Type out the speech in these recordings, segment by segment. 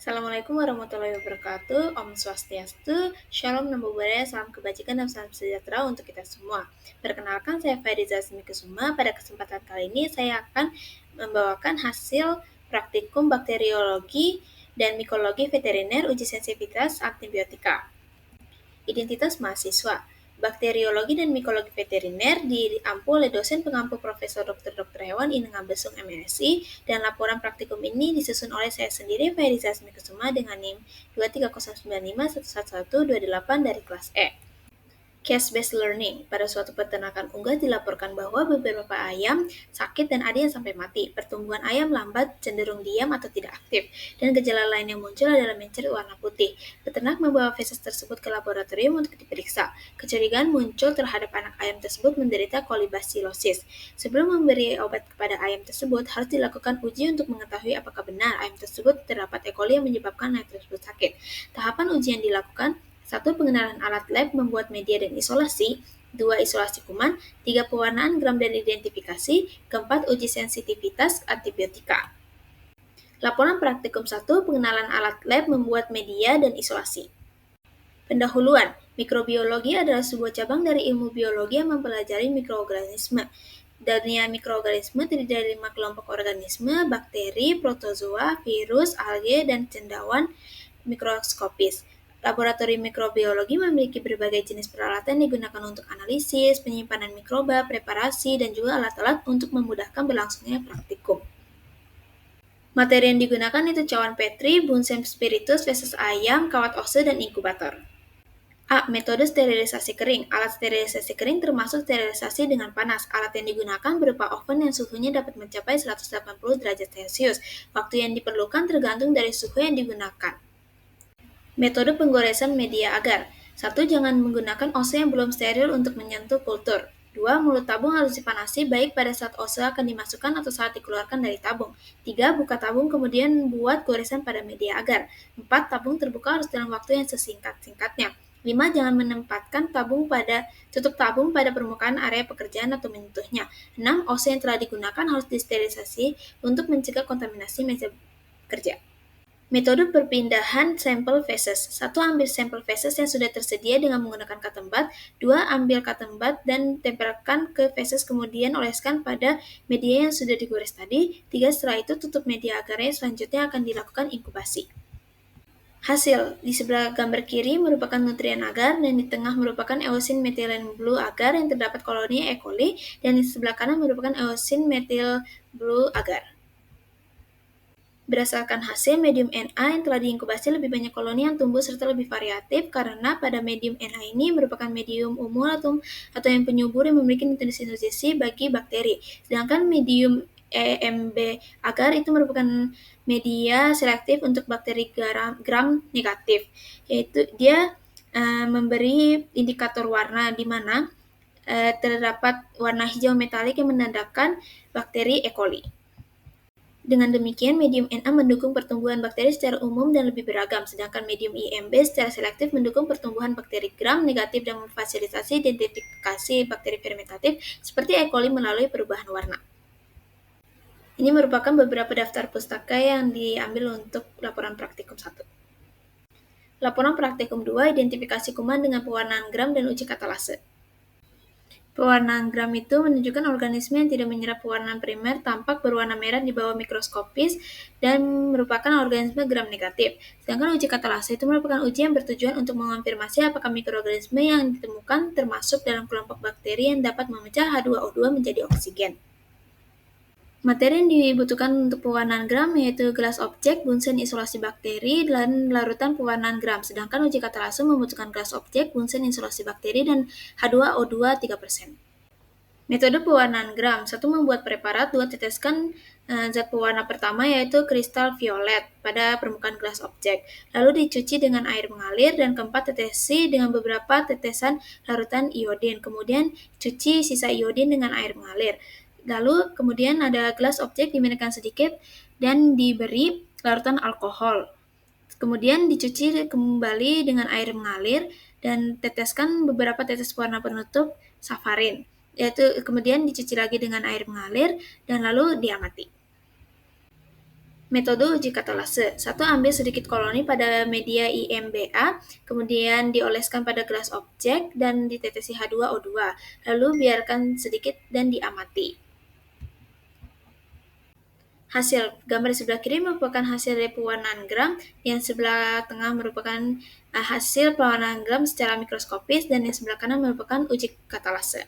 Assalamualaikum warahmatullahi wabarakatuh. Om Swastiastu, Shalom Namo Buddhaya, salam kebajikan dan salam sejahtera untuk kita semua. Perkenalkan, saya Faiza Kusuma. Pada kesempatan kali ini saya akan membawakan hasil praktikum bakteriologi dan mikologi veteriner uji sensitivitas antibiotika. Identitas mahasiswa. Bakteriologi dan mikologi veteriner diampu oleh dosen pengampu Profesor Dr. Hewan Inengah Besung MSI, dan laporan praktikum ini disusun oleh saya sendiri, Faiza Kusuma, dengan NIM 23095111218 dari kelas E. Case-based learning. Pada suatu peternakan unggas dilaporkan bahwa beberapa ayam sakit dan ada yang sampai mati. Pertumbuhan ayam lambat, cenderung diam atau tidak aktif, dan gejala lain yang muncul adalah mencret warna putih. Peternak membawa feses tersebut ke laboratorium untuk diperiksa. Kecurigaan muncul terhadap anak ayam tersebut menderita kolibasilosis. Sebelum memberi obat kepada ayam tersebut, harus dilakukan uji untuk mengetahui apakah benar ayam tersebut terdapat E. coli yang menyebabkan ayam tersebut sakit. Tahapan uji yang dilakukan: 1. Pengenalan alat lab, membuat media dan isolasi. 2. Isolasi kuman. 3. Pewarnaan gram dan identifikasi. 4. Uji sensitivitas antibiotika. Laporan praktikum 1. Pengenalan alat lab, membuat media dan isolasi. Pendahuluan. Mikrobiologi adalah sebuah cabang dari ilmu biologi yang mempelajari mikroorganisme. Dunia mikroorganisme terdiri dari 5 kelompok organisme: bakteri, protozoa, virus, alge, dan cendawan mikroskopis. Laboratorium mikrobiologi memiliki berbagai jenis peralatan yang digunakan untuk analisis, penyimpanan mikroba, preparasi, dan juga alat-alat untuk memudahkan berlangsungnya praktikum. Materi yang digunakan itu cawan Petri, Bunsen spiritus, feses ayam, kawat ose, dan inkubator. A. Metode sterilisasi kering. Alat sterilisasi kering termasuk sterilisasi dengan panas. Alat yang digunakan berupa oven yang suhunya dapat mencapai 180 derajat Celcius. Waktu yang diperlukan tergantung dari suhu yang digunakan. Metode penggoresan media agar. 1. Jangan menggunakan ose yang belum steril untuk menyentuh kultur. 2. Mulut tabung harus dipanasi baik pada saat ose akan dimasukkan atau saat dikeluarkan dari tabung. 3. Buka tabung kemudian buat goresan pada media agar. 4. Tabung terbuka harus dalam waktu yang sesingkat-singkatnya. 5. Jangan menempatkan tutup tabung pada permukaan area pekerjaan atau menyentuhnya. 6. Ose yang telah digunakan harus disterilisasi untuk mencegah kontaminasi meja kerja. Metode perpindahan sampel feses. 1. Ambil sampel feses yang sudah tersedia dengan menggunakan cotton bud. 2. Ambil cotton bud dan tempelkan ke feses, kemudian oleskan pada media yang sudah digores tadi. 3. Setelah itu tutup media agarnya. Selanjutnya akan dilakukan inkubasi. Hasil. Di sebelah gambar kiri merupakan nutrien agar, dan di tengah merupakan eosin methylene blue agar yang terdapat koloni E. coli, dan di sebelah kanan merupakan eosin methyl blue agar. Berdasarkan hasil, medium Na yang telah diinkubasi lebih banyak koloni yang tumbuh serta lebih variatif karena pada medium Na ini merupakan medium umum atau yang penyubur yang memiliki nutrisi bagi bakteri. Sedangkan medium EMB agar itu merupakan media selektif untuk bakteri gram negatif, yaitu dia memberi indikator warna di mana terdapat warna hijau metalik yang menandakan bakteri E. coli. Dengan demikian, medium Na mendukung pertumbuhan bakteri secara umum dan lebih beragam, sedangkan medium IMB secara selektif mendukung pertumbuhan bakteri gram negatif dan memfasilitasi identifikasi bakteri fermentatif seperti E. coli melalui perubahan warna. Ini merupakan beberapa daftar pustaka yang diambil untuk laporan praktikum 1. Laporan praktikum 2, identifikasi kuman dengan pewarnaan gram dan uji katalase. Pewarnaan gram itu menunjukkan organisme yang tidak menyerap pewarnaan primer tampak berwarna merah di bawah mikroskopis dan merupakan organisme gram negatif. Sedangkan uji katalase itu merupakan uji yang bertujuan untuk mengonfirmasi apakah mikroorganisme yang ditemukan termasuk dalam kelompok bakteri yang dapat memecah H2O2 menjadi oksigen. Materi yang dibutuhkan untuk pewarnaan gram yaitu gelas objek, bunsen isolasi bakteri, dan larutan pewarnaan gram. Sedangkan uji katalase membutuhkan gelas objek, bunsen isolasi bakteri, dan H2O2 3%. Metode pewarnaan gram. 1. Membuat preparat. 2. Teteskan zat pewarna pertama yaitu kristal violet pada permukaan gelas objek. Lalu dicuci dengan air mengalir, dan 4. Tetesi dengan beberapa tetesan larutan iodin. Kemudian cuci sisa iodin dengan air mengalir. Lalu kemudian ada gelas objek diminumkan sedikit dan diberi larutan alkohol. Kemudian dicuci kembali dengan air mengalir dan teteskan beberapa tetes pewarna penutup safarin. Yaitu kemudian dicuci lagi dengan air mengalir dan lalu diamati. Metode uji katalase. Satu, ambil sedikit koloni pada media IMBA, kemudian dioleskan pada gelas objek dan ditetesi H2O2, lalu biarkan sedikit dan diamati. Hasil gambar sebelah kiri merupakan hasil dari pewarnaan gram, yang sebelah tengah merupakan hasil pewarnaan gram secara mikroskopis, dan yang sebelah kanan merupakan uji katalase.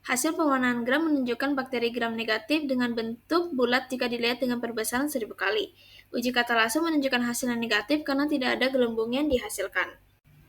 Hasil pewarnaan gram menunjukkan bakteri gram negatif dengan bentuk bulat jika dilihat dengan perbesaran 1000 kali. Uji katalase menunjukkan hasil yang negatif karena tidak ada gelembung yang dihasilkan.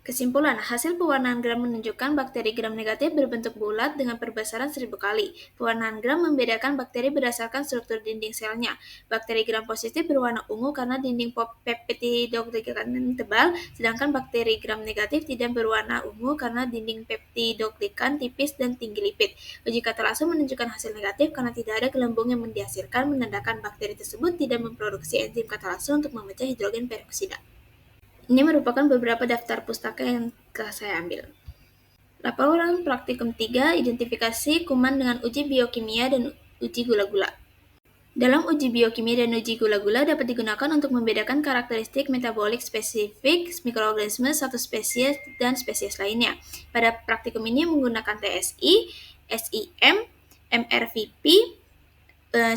Kesimpulan, hasil pewarnaan gram menunjukkan bakteri gram negatif berbentuk bulat dengan perbesaran 1000 kali. Pewarnaan gram membedakan bakteri berdasarkan struktur dinding selnya. Bakteri gram positif berwarna ungu karena dinding peptidoglikan tebal, sedangkan bakteri gram negatif tidak berwarna ungu karena dinding peptidoglikan tipis dan tinggi lipid. Uji katalase menunjukkan hasil negatif karena tidak ada gelembung yang dihasilkan, menandakan bakteri tersebut tidak memproduksi enzim katalase untuk memecah hidrogen peroksida. Ini merupakan beberapa daftar pustaka yang telah saya ambil. Laporan praktikum 3, identifikasi kuman dengan uji biokimia dan uji gula-gula. Dalam uji biokimia dan uji gula-gula dapat digunakan untuk membedakan karakteristik metabolik spesifik mikroorganisme satu spesies dan spesies lainnya. Pada praktikum ini menggunakan TSI, SIM, MRVP,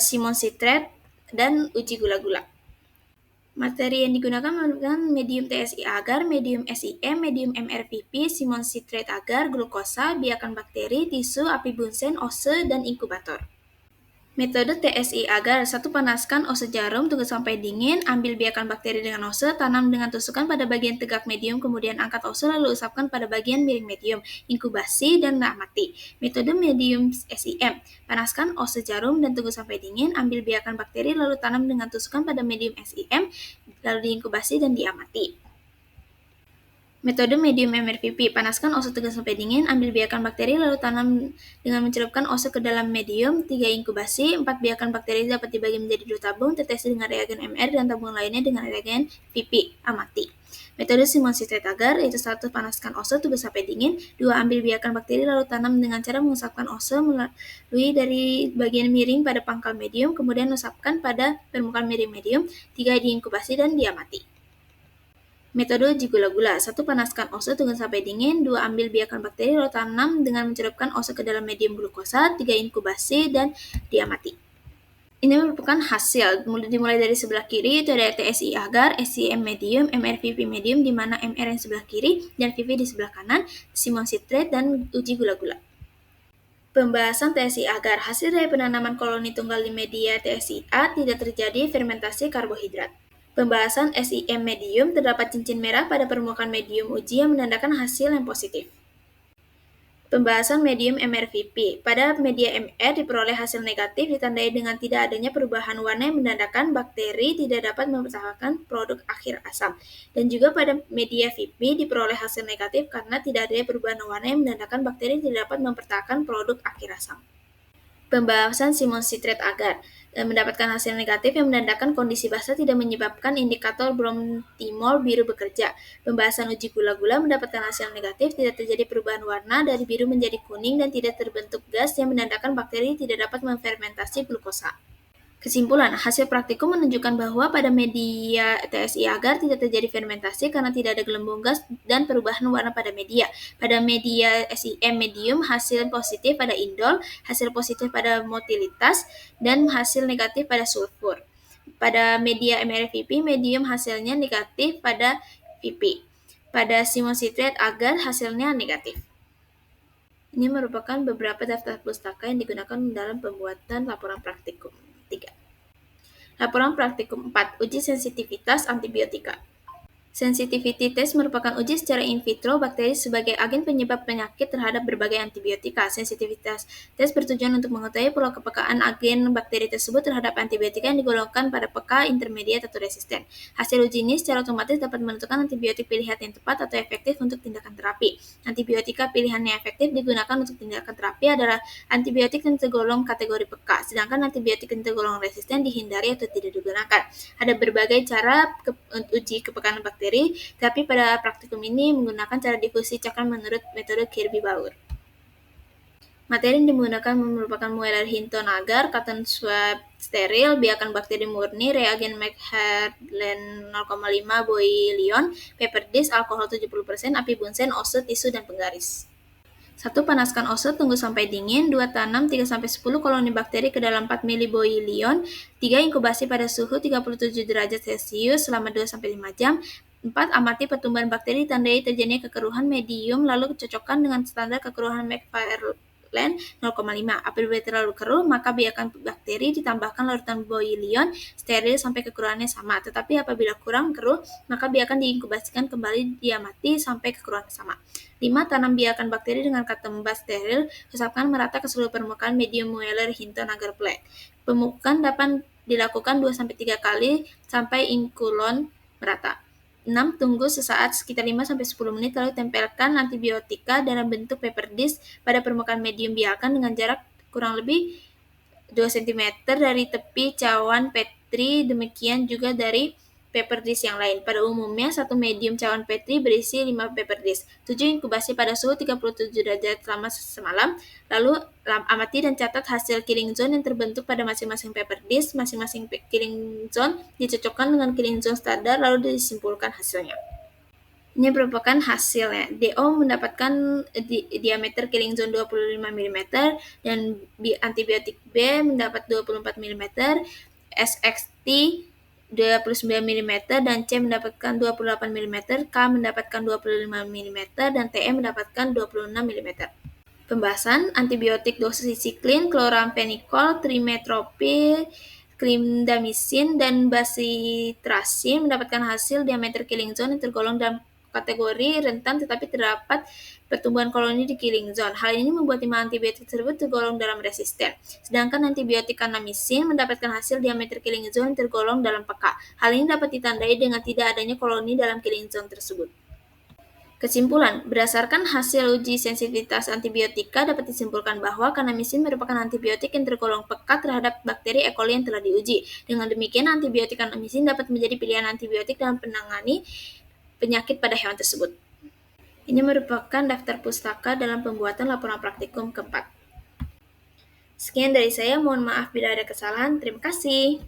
Simon citrate, dan uji gula-gula. Materi yang digunakan merupakan medium TSI agar, medium SIM, medium MRVP, Simon citrate agar, glukosa, biakan bakteri, tisu, api bunsen, ose, dan inkubator. Metode TSI agar. 1. Panaskan ose jarum, tunggu sampai dingin, ambil biakan bakteri dengan ose, tanam dengan tusukan pada bagian tegak medium, kemudian angkat ose lalu usapkan pada bagian miring medium, inkubasi, dan amati. Metode medium SIM. Panaskan ose jarum dan tunggu sampai dingin, ambil biakan bakteri lalu tanam dengan tusukan pada medium SIM, lalu diinkubasi dan diamati. Metode medium MRVP. Panaskan ose tunggu sampai dingin, ambil biakan bakteri lalu tanam dengan mencelupkan ose ke dalam medium. 3. Inkubasi. 4. Biakan bakteri dapat dibagi menjadi 2 tabung, tetesi dengan reagen MR dan tabung lainnya dengan reagen VP. Amati. Metode Simon citrate agar, yaitu 1. Panaskan ose tunggu sampai dingin. 2. Ambil biakan bakteri lalu tanam dengan cara mengusapkan ose melalui dari bagian miring pada pangkal medium, kemudian usapkan pada permukaan miring medium. 3. Diinkubasi dan diamati. Metode uji gula-gula. 1. Panaskan ose tunggu sampai dingin. 2. Ambil biakan bakteri lalu tanam dengan mencelupkan ose ke dalam medium glukosa. 3. Inkubasi dan diamati. Ini merupakan hasil, dimulai dari sebelah kiri itu ada TSI agar, SIM medium, MRVP medium di mana MR yang sebelah kiri dan VP di sebelah kanan, Simon citrate, dan uji gula-gula. Pembahasan TSI agar. Hasil dari penanaman koloni tunggal di media TSI-A tidak terjadi fermentasi karbohidrat. Pembahasan SIM medium, terdapat cincin merah pada permukaan medium uji yang menandakan hasil yang positif. Pembahasan medium MRVP. Pada media MR diperoleh hasil negatif ditandai dengan tidak adanya perubahan warna yang menandakan bakteri tidak dapat mempertahankan produk akhir asam. Dan juga pada media VP diperoleh hasil negatif karena tidak adanya perubahan warna yang menandakan bakteri tidak dapat mempertahankan produk akhir asam. Pembahasan Simon citrate agar mendapatkan hasil negatif yang menandakan kondisi basa tidak menyebabkan indikator bromtimol biru bekerja. Pembahasan uji gula-gula mendapatkan hasil negatif, tidak terjadi perubahan warna dari biru menjadi kuning dan tidak terbentuk gas yang menandakan bakteri tidak dapat memfermentasi glukosa. Kesimpulan, hasil praktikum menunjukkan bahwa pada media TSI agar tidak terjadi fermentasi karena tidak ada gelembung gas dan perubahan warna pada media. Pada media SIM medium, hasil positif pada indol, hasil positif pada motilitas, dan hasil negatif pada sulfur. Pada media MRVP medium, hasilnya negatif pada VP. Pada Simon citrate agar, hasilnya negatif. Ini merupakan beberapa daftar pustaka yang digunakan dalam pembuatan laporan praktikum 3. Laporan praktikum 4. Uji sensitivitas antibiotika. Sensitivity test merupakan uji secara in vitro bakteri sebagai agen penyebab penyakit terhadap berbagai antibiotika. Sensitivitas test bertujuan untuk mengetahui pola kepekaan agen bakteri tersebut terhadap antibiotika yang digolongkan pada peka, intermediate, atau resisten. Hasil uji ini secara otomatis dapat menentukan antibiotik pilihan yang tepat atau efektif untuk tindakan terapi. Antibiotika pilihan yang efektif digunakan untuk tindakan terapi adalah antibiotik yang tergolong kategori peka, sedangkan antibiotik yang tergolong resisten dihindari atau tidak digunakan. Ada berbagai cara uji kepekaan bakteri, tapi pada praktikum ini menggunakan cara difusi cakram menurut metode Kirby-Bauer. Materi yang digunakan merupakan mueller Hinton agar, cotton swab steril, biakan bakteri murni, reagen McHerland 0,5 boilion, paper dish, alkohol 70%, api bunsen, ose, tisu, dan penggaris. 1. Panaskan ose, tunggu sampai dingin. 2. Tanam 3-10 koloni bakteri ke dalam 4 ml boilion. 3. Inkubasi pada suhu 37 derajat Celcius selama 2-5 jam. 4. Amati pertumbuhan bakteri, tandai terjadinya kekeruhan medium, lalu cocokkan dengan standar kekeruhan McFarland 0,5. Apabila terlalu keruh, maka biarkan bakteri ditambahkan larutan boilion steril sampai kekeruhannya sama. Tetapi apabila kurang keruh, maka biarkan diinkubasikan kembali, diamati sampai kekeruhannya sama. 5. Tanam biakan bakteri dengan cotton bud steril, usapkan merata ke seluruh permukaan medium mueller Hinton agar flat. Pemupukan dapat dilakukan 2-3 kali sampai inkulon merata. 6. Tunggu sesaat sekitar 5-10 menit, lalu tempelkan antibiotika dalam bentuk paper dish pada permukaan medium biakan dengan jarak kurang lebih 2 cm dari tepi cawan Petri, demikian juga dari paper dish yang lain. Pada umumnya, satu medium cawan Petri berisi 5 paper dish. 7. Inkubasi pada suhu 37 derajat selama semalam, lalu amati dan catat hasil killing zone yang terbentuk pada masing-masing paper dish. Masing-masing killing zone dicocokkan dengan killing zone standar, lalu disimpulkan hasilnya. Ini merupakan hasilnya. DO mendapatkan diameter killing zone 25 mm dan antibiotik B mendapat 24 mm, SXT 29 mm, dan C mendapatkan 28 mm, K mendapatkan 25 mm, dan TE mendapatkan 26 mm. Pembahasan antibiotik dosis siklin, chloramphenicol, trimethoprim, clindamycin, dan bacitracin mendapatkan hasil diameter killing zone yang tergolong dalam kategori rentan tetapi terdapat pertumbuhan koloni di killing zone. Hal ini membuat 5 antibiotik tersebut tergolong dalam resisten. Sedangkan antibiotik kanamycin mendapatkan hasil diameter killing zone yang tergolong dalam peka. Hal ini dapat ditandai dengan tidak adanya koloni dalam killing zone tersebut. Kesimpulan, berdasarkan hasil uji sensitivitas antibiotika dapat disimpulkan bahwa kanamycin merupakan antibiotik yang tergolong peka terhadap bakteri E. coli yang telah diuji. Dengan demikian, antibiotik kanamycin dapat menjadi pilihan antibiotik dalam menangani penyakit pada hewan tersebut. Ini merupakan daftar pustaka dalam pembuatan laporan praktikum keempat. Sekian dari saya, mohon maaf bila ada kesalahan. Terima kasih.